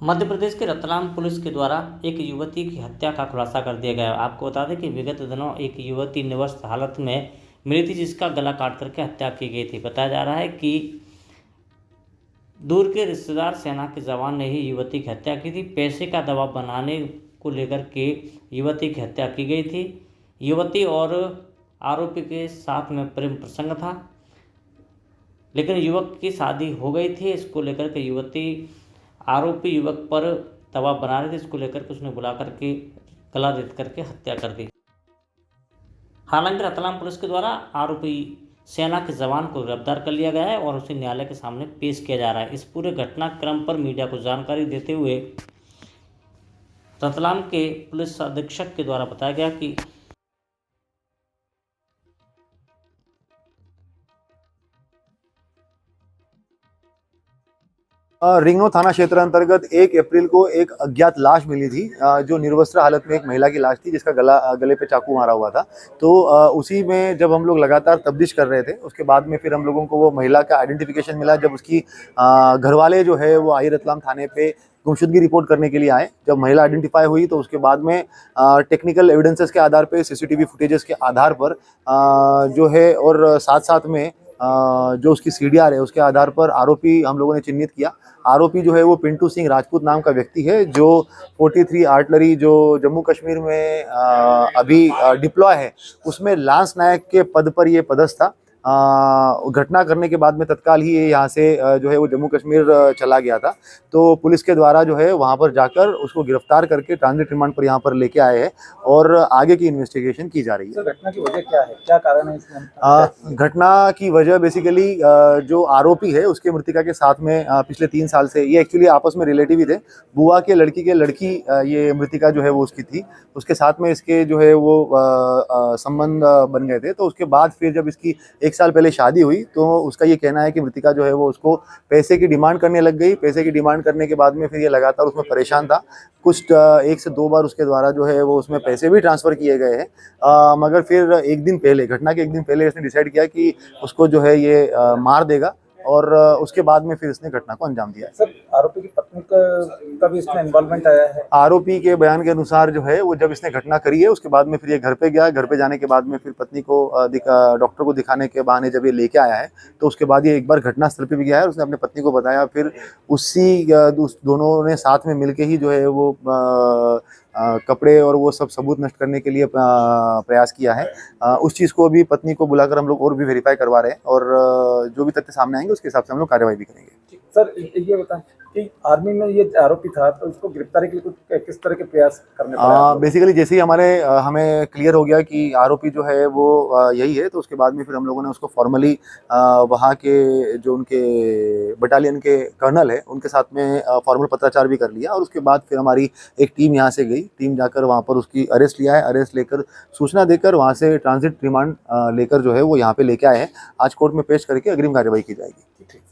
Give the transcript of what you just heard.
मध्य प्रदेश के रतलाम पुलिस के द्वारा एक युवती की हत्या का खुलासा कर दिया गया। आपको बता दें कि विगत दिनों एक युवती निवस्त हालत में मिली थी, जिसका गला काट करके हत्या की गई थी। बताया जा रहा है कि दूर के रिश्तेदार सेना के जवान ने ही युवती की हत्या की थी। पैसे का दबाव बनाने को लेकर के युवती की हत्या की गई थी। युवती और आरोपी के साथ में प्रेम प्रसंग था, लेकिन युवक की शादी हो गई थी। इसको लेकर के युवती आरोपी युवक पर दबाव बना रही थी। इसको लेकर के उसने बुला करके गला रेत करके हत्या कर दी। हालांकि रतलाम पुलिस के द्वारा आरोपी सेना के जवान को गिरफ्तार कर लिया गया है और उसे न्यायालय के सामने पेश किया जा रहा है। इस पूरे घटनाक्रम पर मीडिया को जानकारी देते हुए रतलाम के पुलिस अधीक्षक के द्वारा बताया गया कि रिंगनो थाना क्षेत्र अंतर्गत 1 अप्रैल को एक अज्ञात लाश मिली थी, जो निर्वस्त्र हालत में एक महिला की लाश थी, जिसका गले पे चाकू मारा हुआ था। तो उसी में जब हम लोग लगातार तफ्तीश कर रहे थे, उसके बाद में फिर हम लोगों को वो महिला का आइडेंटिफिकेशन मिला। जब उसकी घरवाले जो है वो आई रतलाम थाने पे गुमशुदगी रिपोर्ट करने के लिए आए। जब महिला आइडेंटिफाई हुई तो उसके बाद में टेक्निकल एविडेंसेस के आधार पे, सीसीटीवी फुटेजेस के आधार पर जो है, और साथ साथ में जो उसकी सीडीआर है उसके आधार पर आरोपी हम लोगों ने चिन्हित किया। आरोपी जो है वो पिंटू सिंह राजपूत नाम का व्यक्ति है, जो 43 आर्टिलरी जो जम्मू कश्मीर में अभी डिप्लॉय है, उसमें लांस नायक के पद पर ये पदस्थ था। घटना करने के बाद में तत्काल ही ये यहाँ से जो है वो जम्मू कश्मीर चला गया था। तो पुलिस के द्वारा जो है वहाँ पर जाकर उसको गिरफ्तार करके ट्रांजिट रिमांड पर यहाँ पर लेके आए हैं और आगे की इन्वेस्टिगेशन की जा रही है। घटना की वजह क्या है, क्या कारण है इसमें? घटना की वजह बेसिकली जो आरोपी है उसके मृतिका के साथ में पिछले 3 साल से ये एक्चुअली आपस में रिलेटिव ही थे। बुआ के लड़की के लड़की ये मृतिका जो है वो उसकी थी। उसके साथ में इसके जो है वो संबंध बन गए थे। तो उसके बाद फिर जब इसकी 1 साल पहले शादी हुई तो उसका ये कहना है कि मृतिका जो है वो उसको पैसे की डिमांड करने लग गई। पैसे की डिमांड करने के बाद में फिर ये लगातार उसमें परेशान था। कुछ 1 से 2 बार उसके द्वारा जो है वो उसमें पैसे भी ट्रांसफ़र किए गए हैं, मगर फिर एक दिन पहले, घटना के एक दिन पहले इसने डिसाइड किया कि उसको जो है ये मार देगा और उसके बाद में फिर इसने घटना को अंजाम दिया। सर, आरोपी की पत्नी का भी इसमें इन्वॉल्वमेंट आया है? आरोपी के बयान के अनुसार जो है वो जब इसने घटना करी है उसके बाद में फिर ये घर पे गया। घर पे जाने के बाद में फिर पत्नी को डॉक्टर को दिखाने के बहाने जब ये लेके आया है तो उसके बाद ये एक बार घटना स्थल पे भी गया है। उसने अपने पत्नी को बताया, फिर दोनों ने साथ में मिलके ही जो है वो कपड़े और वो सब सबूत नष्ट करने के लिए प्रयास किया है। उस चीज़ को अभी पत्नी को बुलाकर हम लोग और भी वेरीफाई करवा रहे हैं और जो भी तथ्य सामने आएंगे उसके हिसाब से हम लोग कार्रवाई भी करेंगे। सर, ये बताएं कि आर्मी में ये आरोपी था तो उसको गिरफ्तारी के लिए कुछ किस तरह के प्रयास करने पड़े? बेसिकली जैसे ही हमें क्लियर हो गया कि आरोपी जो है वो यही है, तो उसके बाद में फिर हम लोगों ने उसको फॉर्मली वहाँ के जो उनके बटालियन के कर्नल है उनके साथ में फॉर्मल पत्राचार भी कर लिया। और उसके बाद फिर हमारी एक टीम यहाँ से गई। टीम जाकर वहाँ पर उसकी अरेस्ट लिया है। अरेस्ट लेकर सूचना देकर वहाँ से ट्रांजिट रिमांड लेकर जो है वो यहाँ पे लेके आए हैं। आज कोर्ट में पेश करके अग्रिम कार्रवाई की जाएगी। ठीक।